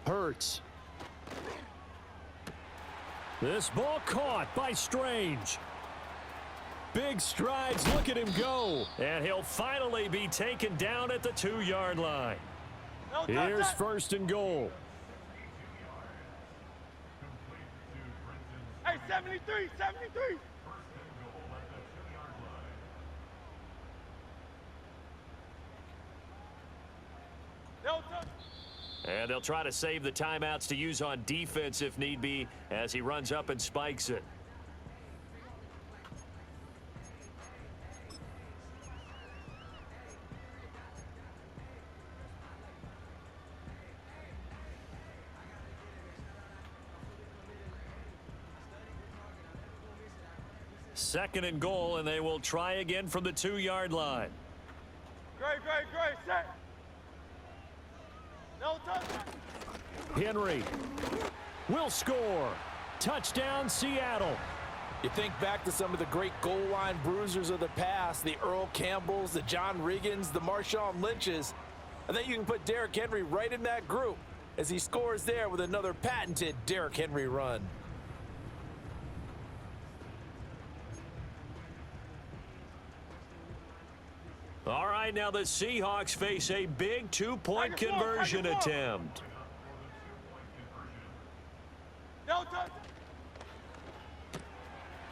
Hurts. This ball caught by Strange. Big strides, look at him go. And he'll finally be taken down at the 2-yard line. Here's first and goal. Hey, 73, 73. And they'll try to save the timeouts to use on defense if need be as he runs up and spikes it. Second and goal, and they will try again from the 2-yard line. Great, set. No touchdown. Henry will score. Touchdown, Seattle. You think back to some of the great goal line bruisers of the past, the Earl Campbells, the John Riggins, the Marshawn Lynches. I think you can put Derrick Henry right in that group as he scores there with another patented Derrick Henry run. All right, now the Seahawks face a big 2-point conversion attempt.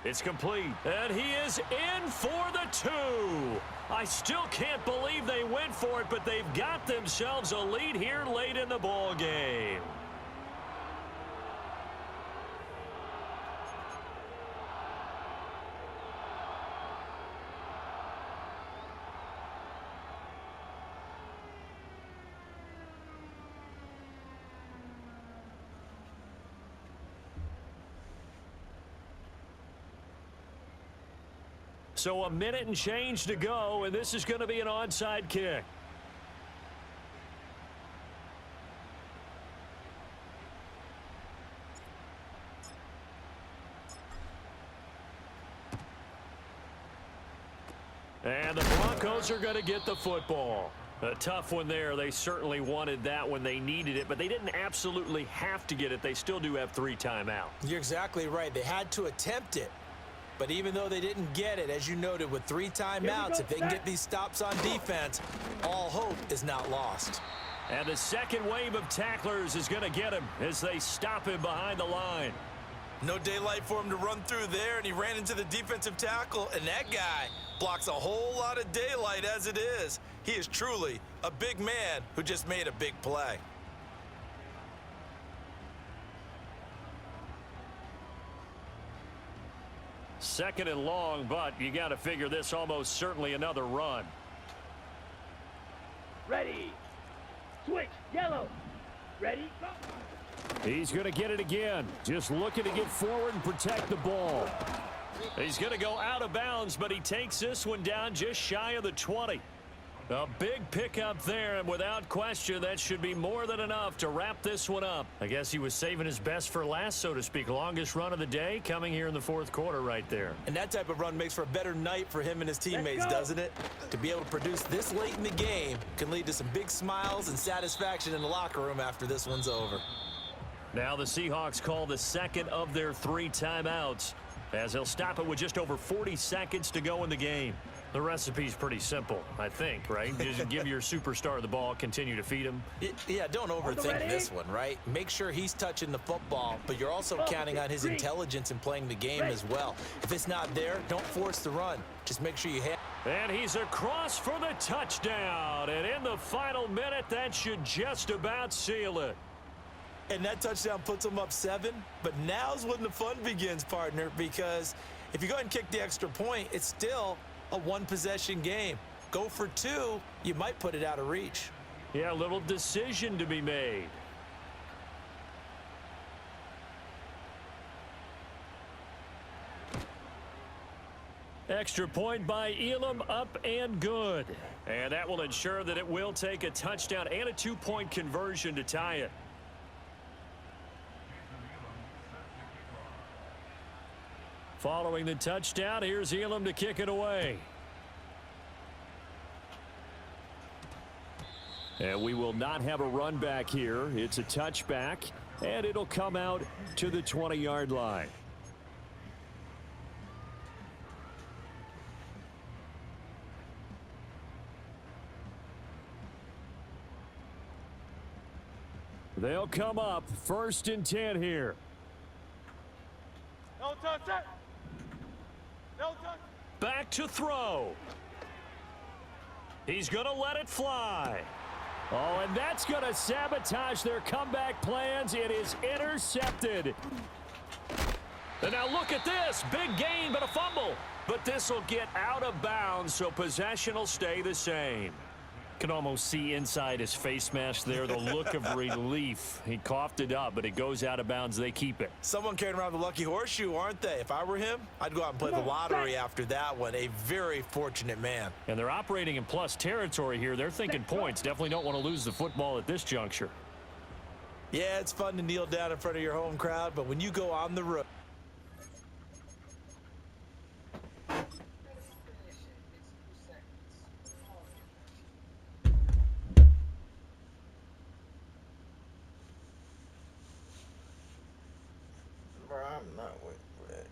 It's complete, and he is in for the 2. I still can't believe they went for it, but they've got themselves a lead here late in the ball game. So a minute and change to go, and this is going to be an onside kick. And the Broncos are going to get the football. A tough one there. They certainly wanted that when they needed it, but they didn't absolutely have to get it. They still do have 3 timeouts. You're exactly right. They had to attempt it. But even though they didn't get it, as you noted, with 3 timeouts, if they can get these stops on defense, all hope is not lost. And the second wave of tacklers is going to get him as they stop him behind the line. No daylight for him to run through there, and he ran into the defensive tackle, and that guy blocks a whole lot of daylight as it is. He is truly a big man who just made a big play. Second and long, but you got to figure this almost certainly another run. Ready. Switch. Yellow. Ready. Go. He's going to get it again. Just looking to get forward and protect the ball. He's going to go out of bounds, but he takes this one down just shy of the 20. A big pickup there, and without question, that should be more than enough to wrap this one up. I guess he was saving his best for last, so to speak. Longest run of the day coming here in the 4th quarter right there. And that type of run makes for a better night for him and his teammates, doesn't it? To be able to produce this late in the game can lead to some big smiles and satisfaction in the locker room after this one's over. Now the Seahawks call the second of their 3 timeouts as they'll stop it with just over 40 seconds to go in the game. The recipe's pretty simple, I think, right? Just give your superstar the ball, continue to feed him. Yeah, don't overthink this one, right? Make sure he's touching the football, but you're also counting on his intelligence in playing the game as well. If it's not there, don't force the run. Just make sure you have. And he's across for the touchdown. And in the final minute, that should just about seal it. And that touchdown puts them up 7. But now's when the fun begins, partner, because if you go ahead and kick the extra point, it's still a 1-possession game. Go for 2, you might put it out of reach. Yeah, a little decision to be made. Extra point by Elam, up and good. And that will ensure that it will take a touchdown and a 2-point conversion to tie it. Following the touchdown, here's Elam to kick it away. And we will not have a run back here. It's a touchback, and it'll come out to the 20-yard line. They'll come up 1st and 10 here. No touch, set. No touch. Back to throw. He's going to let it fly. Oh, and that's going to sabotage their comeback plans. It is intercepted. And now look at this. Big gain, but a fumble. But this will get out of bounds, so possession will stay the same. Can almost see inside his face mask there the look of relief. He coughed it up, but it goes out of bounds. They keep it. Someone carrying around the lucky horseshoe, aren't they? If I were him, I'd go out and play the lottery after that one. A very fortunate man. And they're operating in plus territory here. They're thinking points. Definitely don't want to lose the football at this juncture. Yeah, it's fun to kneel down in front of your home crowd, but when you go on the road. I'm not waiting for that.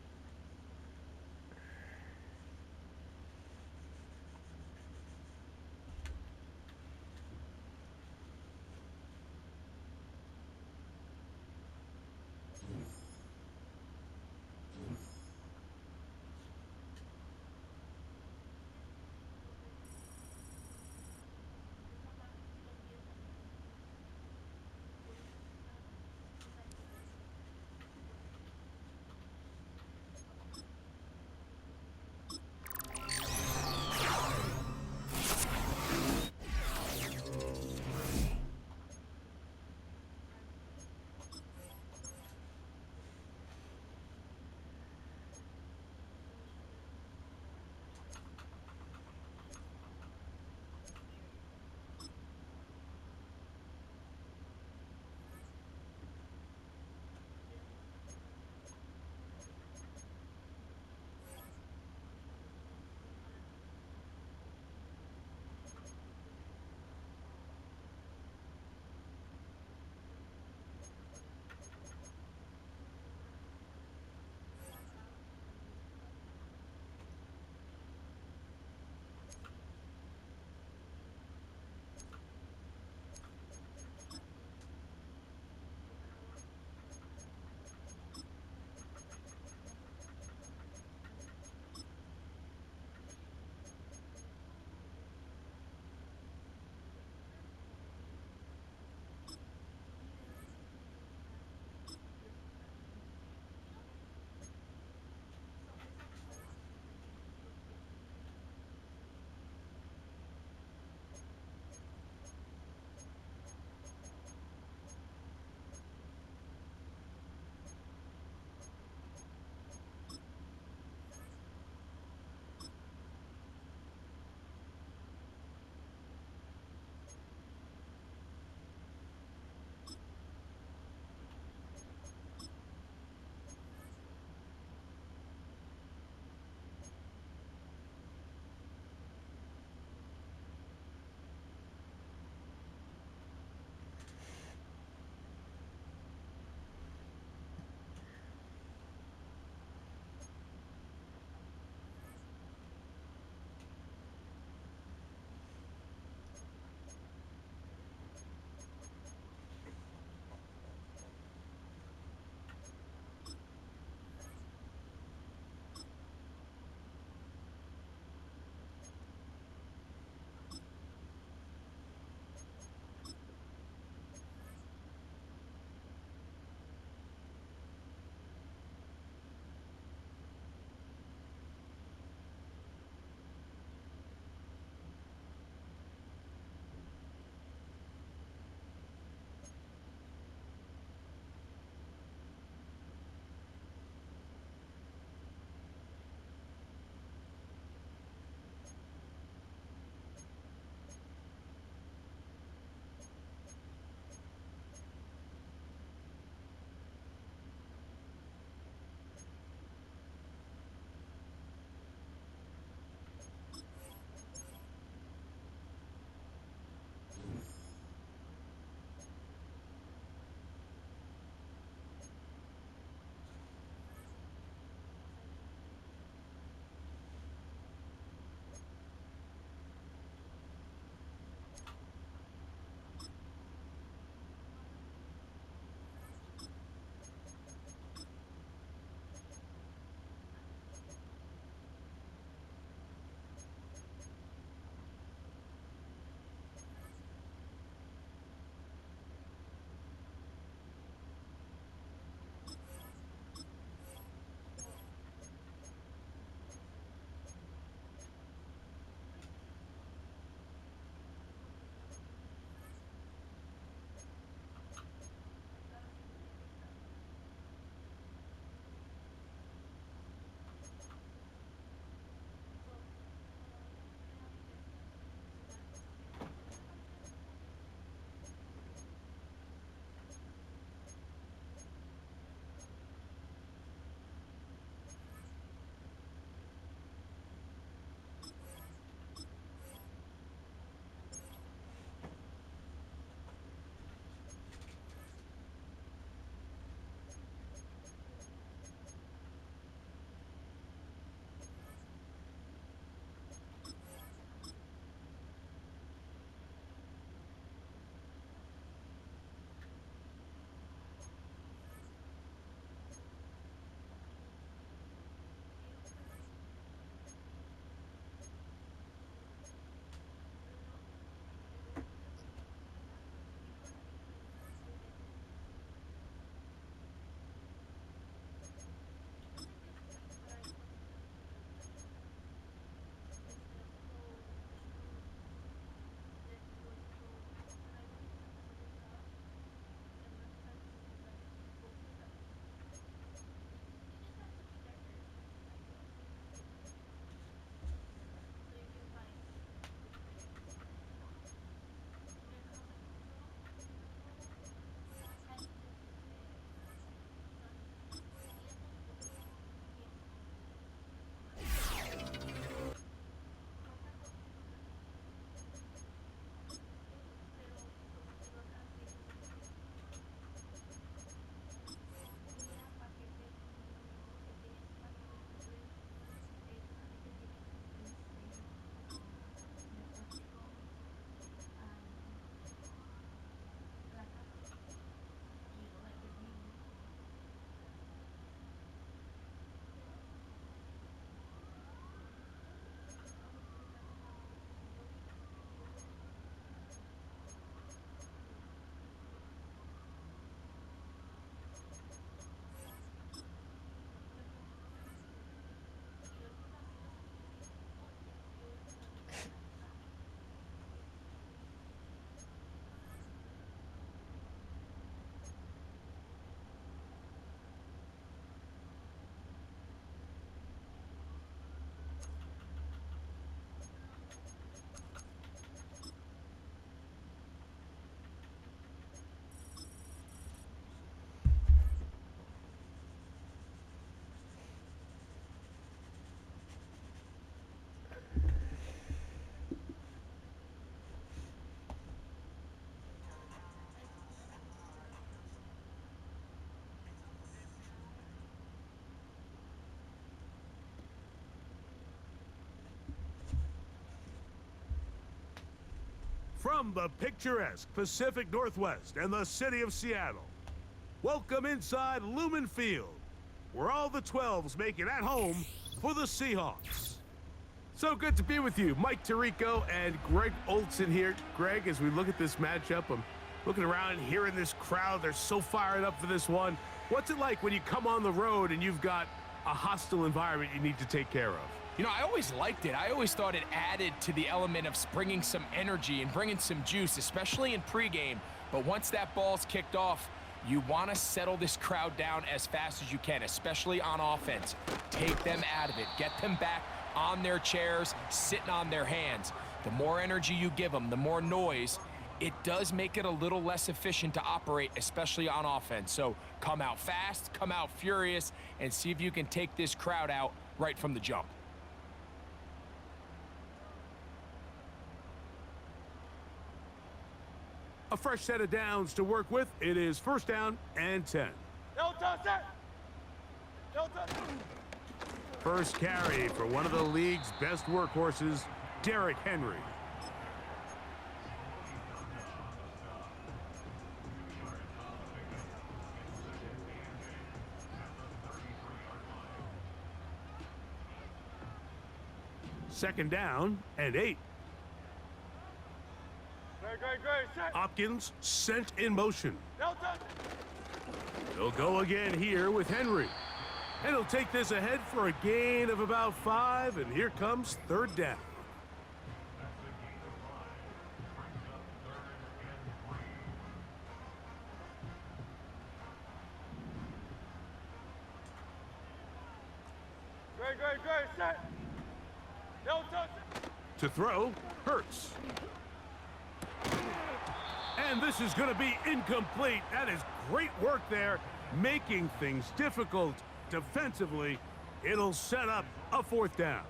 From the picturesque Pacific Northwest and the city of Seattle, welcome inside Lumen Field, where all the 12s make it at home for the Seahawks. So good to be with you. Mike Tirico and Greg Olson here. Greg, as we look at this matchup, I'm looking around and hearing this crowd. They're so fired up for this one. What's it like when you come on the road and you've got a hostile environment you need to take care of? You know, I always liked it. I always thought it added to the element of bringing some energy and bringing some juice, especially in pregame. But once that ball's kicked off, you want to settle this crowd down as fast as you can, especially on offense. Take them out of it. Get them back on their chairs, sitting on their hands. The more energy you give them, the more noise, it does make it a little less efficient to operate, especially on offense. So come out fast, come out furious, and see if you can take this crowd out right from the jump. A fresh set of downs to work with. It is 1st down and 10. No touch it. No touch. First carry for one of the league's best workhorses, Derrick Henry. Second down and 8. Great. Set. Hopkins sent in motion. No touch. He'll go again here with Henry. And he'll take this ahead for a gain of about 5, and here comes 3rd down. Great. Set. No touch. To throw, Hurts. And this is going to be incomplete. That is great work there, making things difficult defensively. It'll set up a 4th down.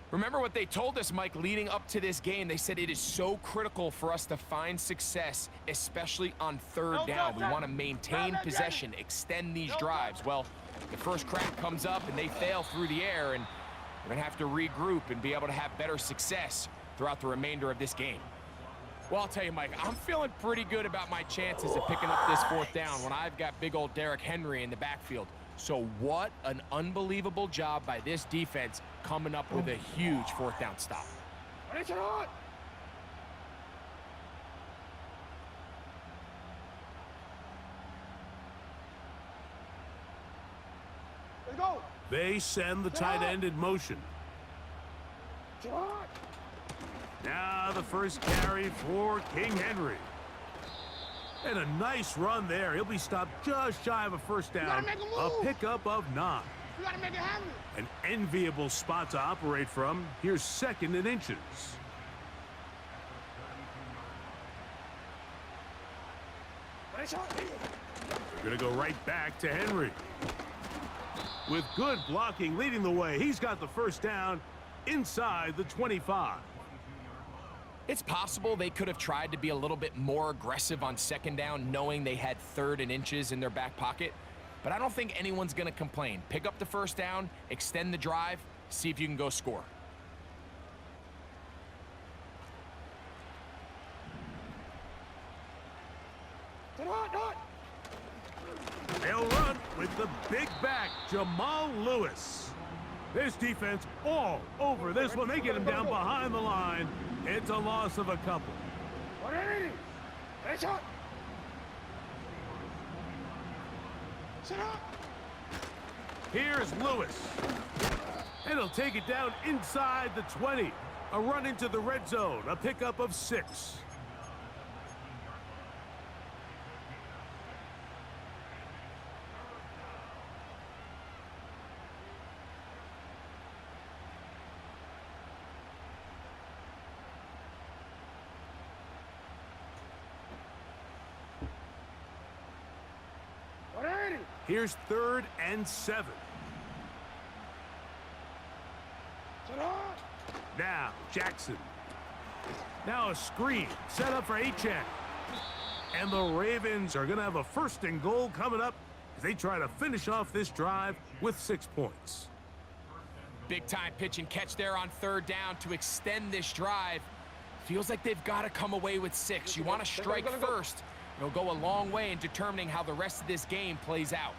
Remember what they told us, Mike, leading up to this game. They said it is so critical for us to find success, especially on 3rd down. We want to maintain possession, extend these drives. Well, the first crack comes up and they fail through the air, and we're going to have to regroup and be able to have better success throughout the remainder of this game. Well, I'll tell you, Mike, I'm feeling pretty good about my chances of picking up this 4th down when I've got big old Derrick Henry in the backfield. So what an unbelievable job by this defense coming up with a huge 4th down stop. Let's go. They send the tight end in motion. Now the first carry for King Henry. And a nice run there. He'll be stopped just shy of a 1st down. A pickup of 9. You gotta make it happen. An enviable spot to operate from. Here's 2nd and inches. They're going to go right back to Henry. With good blocking leading the way, he's got the 1st down inside the 25. It's possible they could have tried to be a little bit more aggressive on 2nd down, knowing they had 3rd and inches in their back pocket. But I don't think anyone's going to complain. Pick up the 1st down, extend the drive, see if you can go score. They'll run with the big back, Jamal Lewis. This defense all over this one. They get him down behind the line. It's a loss of a couple. Here's Lewis. And he'll take it down inside the 20. A run into the red zone. A pickup of 6. Here's 3rd and 7. Now, Jackson. Now a screen set up for Achane. And the Ravens are going to have a 1st and goal coming up as they try to finish off this drive with 6 points. Big time pitch and catch there on 3rd down to extend this drive. Feels like they've got to come away with 6. You want to strike first. It'll go a long way in determining how the rest of this game plays out.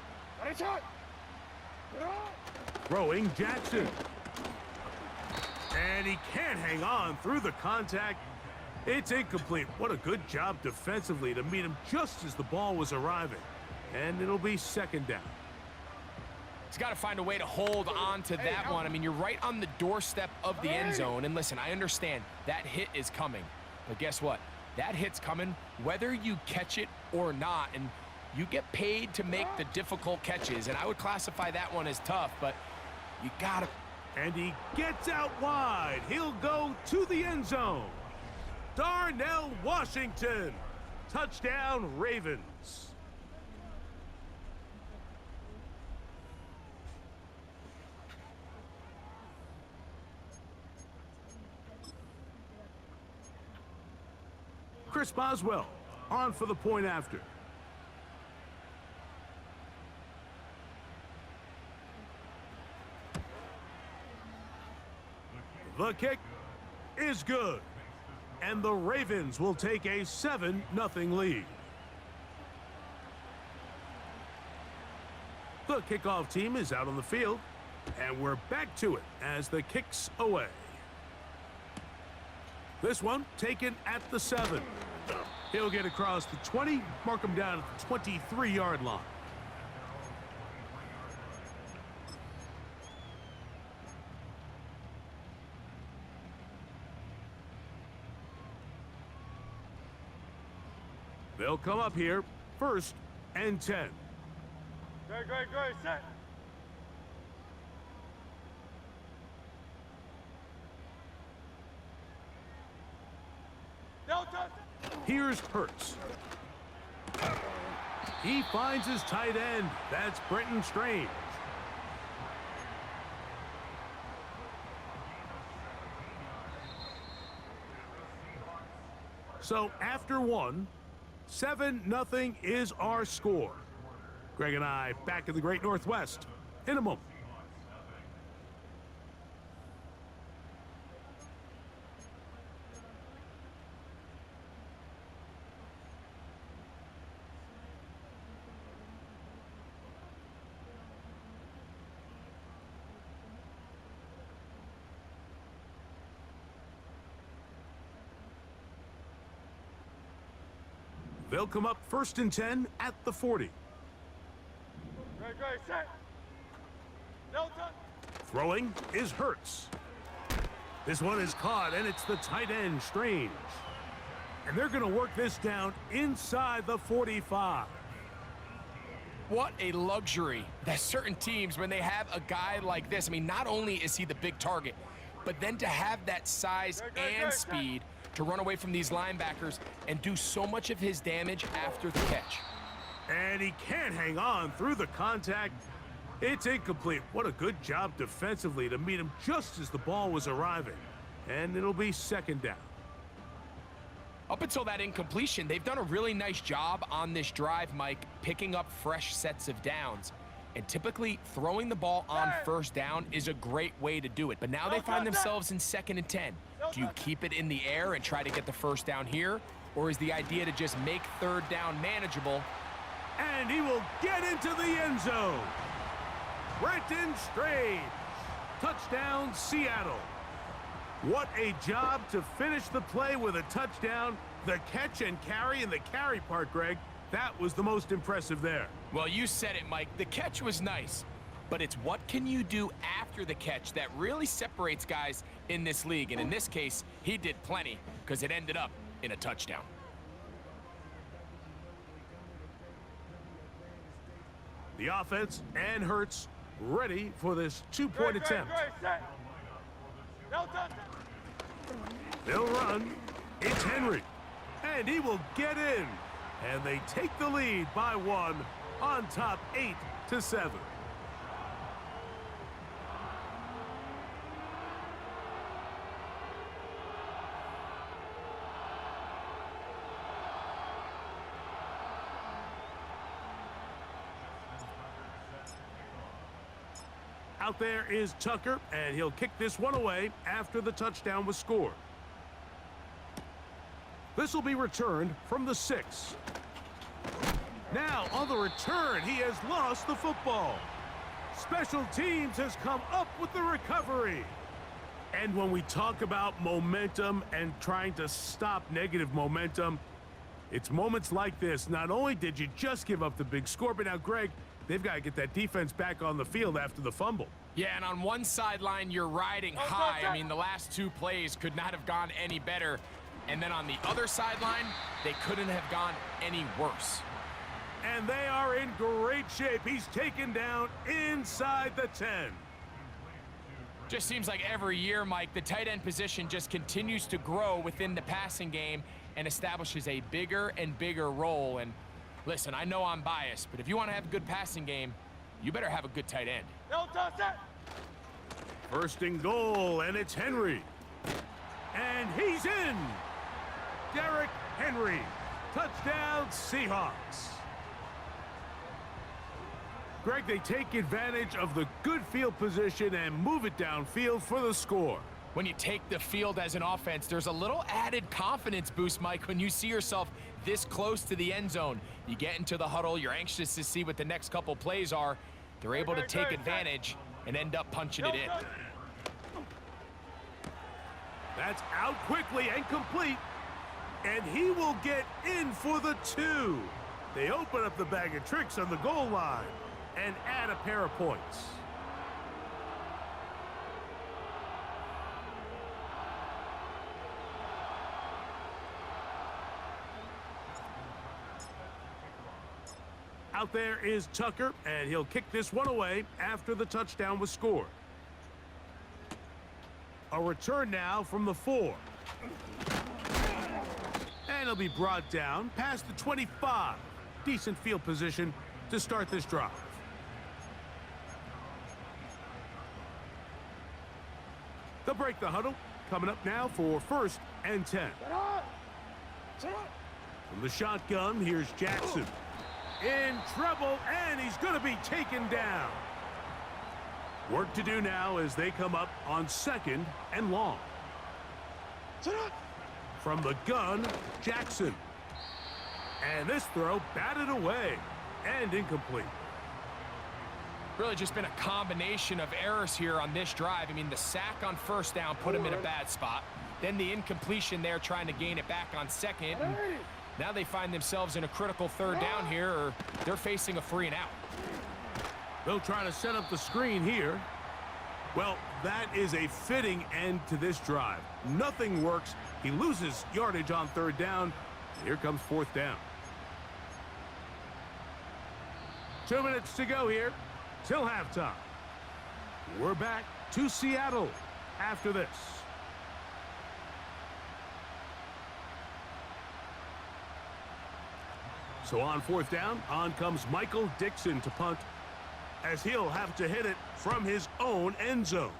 Throwing Jackson. And he can't hang on through the contact. It's incomplete. What a good job defensively to meet him just as the ball was arriving. And it'll be second down. He's got to find a way to hold on to that one. I mean, you're right on the doorstep of the end zone. And listen, I understand that hit is coming. But guess what? That hit's coming whether you catch it or not. And you get paid to make the difficult catches. And I would classify that one as tough, but you got to. And he gets out wide. He'll go to the end zone. Darnell Washington. Touchdown, Ravens. Chris Boswell on for the point after. The kick is good. And the Ravens will take a 7-0 lead. The kickoff team is out on the field. And we're back to it as the kick's away. This one taken at the 7. He'll get across the 20, mark him down at the 23-yard line. They'll come up here, 1st and 10. Go, set. Here's Hurts. He finds his tight end. That's Brenton Strange. So after one, 7-0 is our score. Greg and I back in the Great Northwest in a moment. They'll come up 1st and 10 at the 40. Go, set. No touch. Throwing is Hurts. This one is caught, and it's the tight end, Strange. And they're going to work this down inside the 45. What a luxury that certain teams, when they have a guy like this, I mean, not only is he the big target, but then to have that size and speed to run away from these linebackers and do so much of his damage after the catch. And he can't hang on through the contact. It's incomplete. What a good job defensively to meet him just as the ball was arriving. And it'll be second down. Up until that incompletion, they've done a really nice job on this drive, Mike, picking up fresh sets of downs. And typically, throwing the ball on 1st down is a great way to do it. But now they find themselves in 2nd and 10. Do you keep it in the air and try to get the 1st down here? Or is the idea to just make 3rd down manageable? And he will get into the end zone. Brenton Strange. Touchdown, Seattle. What a job to finish the play with a touchdown. The catch and carry, and the carry part, Greg, that was the most impressive there. Well, you said it, Mike. The catch was nice, but it's what can you do after the catch that really separates guys in this league. And in this case, he did plenty because it ended up in a touchdown. The offense and Hurts ready for this two-point attempt. No touch. They'll run. It's Henry. And he will get in. And they take the lead by 1 on top 8-7. Out there is Tucker, and he'll kick this one away after the touchdown was scored. This will be returned from the 6. Now, on the return, he has lost the football. Special teams has come up with the recovery. And when we talk about momentum and trying to stop negative momentum, it's moments like this. Not only did you just give up the big score, but now, Greg, they've got to get that defense back on the field after the fumble. Yeah, and on one sideline, you're riding high. I mean, the last 2 plays could not have gone any better. And then on the other sideline, they couldn't have gone any worse. And they are in great shape. He's taken down inside the 10. Just seems like every year, Mike, the tight end position just continues to grow within the passing game and establishes a bigger and bigger role. And listen, I know I'm biased, but if you want to have a good passing game, you better have a good tight end. No touch it. First and goal, and it's Henry. And he's in. Derrick Henry. Touchdown, Seahawks. Greg, they take advantage of the good field position and move it downfield for the score. When you take the field as an offense, there's a little added confidence boost, Mike, when you see yourself this close to the end zone. You get into the huddle, you're anxious to see what the next couple plays are. They're able to take advantage and end up punching it in. That's out quickly and complete. And he will get in for the 2. They open up the bag of tricks on the goal line and add a pair of points. Out there is Tucker, and he'll kick this one away after the touchdown was scored. A return now from the 4. And he'll be brought down past the 25. Decent field position to start this drive. They'll break the huddle. Coming up now for 1st and 10. From the shotgun, here's Jackson. In trouble, and he's going to be taken down. Work to do now as they come up on 2nd and long. From the gun, Jackson. And this throw batted away and incomplete. Really just been a combination of errors here on this drive. I mean, the sack on 1st down put him in a bad spot. Then the incompletion there trying to gain it back on 2nd. And now they find themselves in a critical 3rd down here, or they're facing a 3 and out. They'll try to set up the screen here. Well, that is a fitting end to this drive. Nothing works. He loses yardage on 3rd down. Here comes 4th down. 2 minutes to go here till halftime. We're back to Seattle after this. So on 4th down, on comes Michael Dixon to punt, as he'll have to hit it from his own end zone.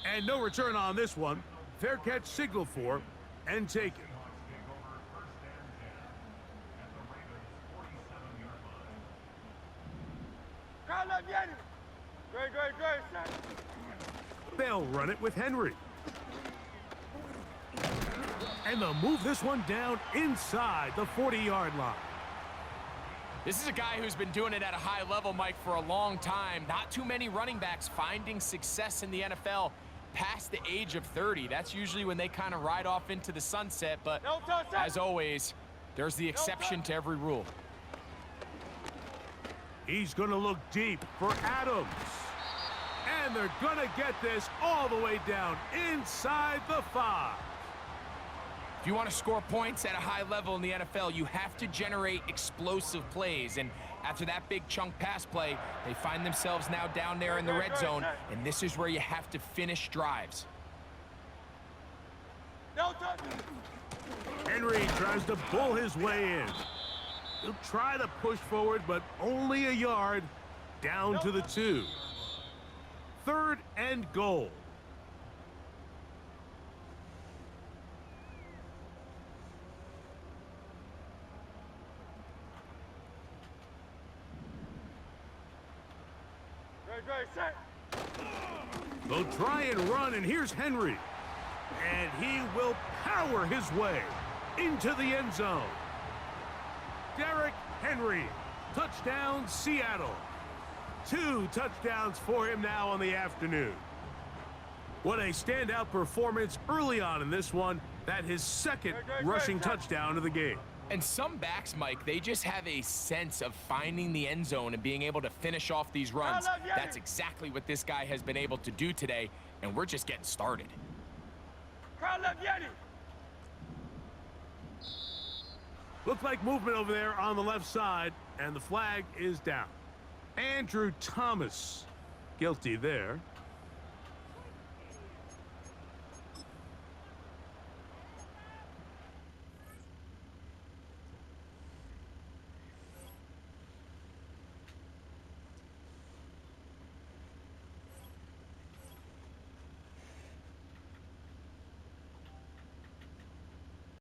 And no return on this one. Fair catch signaled for and taken. They'll run it with Henry. And they'll move this one down inside the 40-yard line. This is a guy who's been doing it at a high level, Mike, for a long time. Not too many running backs finding success in the NFL past the age of 30. That's usually when they kind of ride off into the sunset, but as always, there's the exception to every rule. He's going to look deep for Adams. And they're going to get this all the way down inside the 5. If you want to score points at a high level in the NFL, you have to generate explosive plays. And after that big chunk pass play, they find themselves now down there in the red zone, and this is where you have to finish drives. Henry tries to pull his way in. He'll try to push forward, but only a yard down to the 2. 3rd and goal. Set. They'll try and run, and here's Henry. and he will power his way into the end zone. Derrick Henry, touchdown Seattle. 2 touchdowns for him now on the afternoon. What a standout performance early on in this one. That his second rushing touchdown of the game. And some backs, Mike, they just have a sense of finding the end zone and being able to finish off these runs. That's exactly what this guy has been able to do today, and we're just getting started. Looked like movement over there on the left side, and the flag is down. Andrew Thomas, guilty there.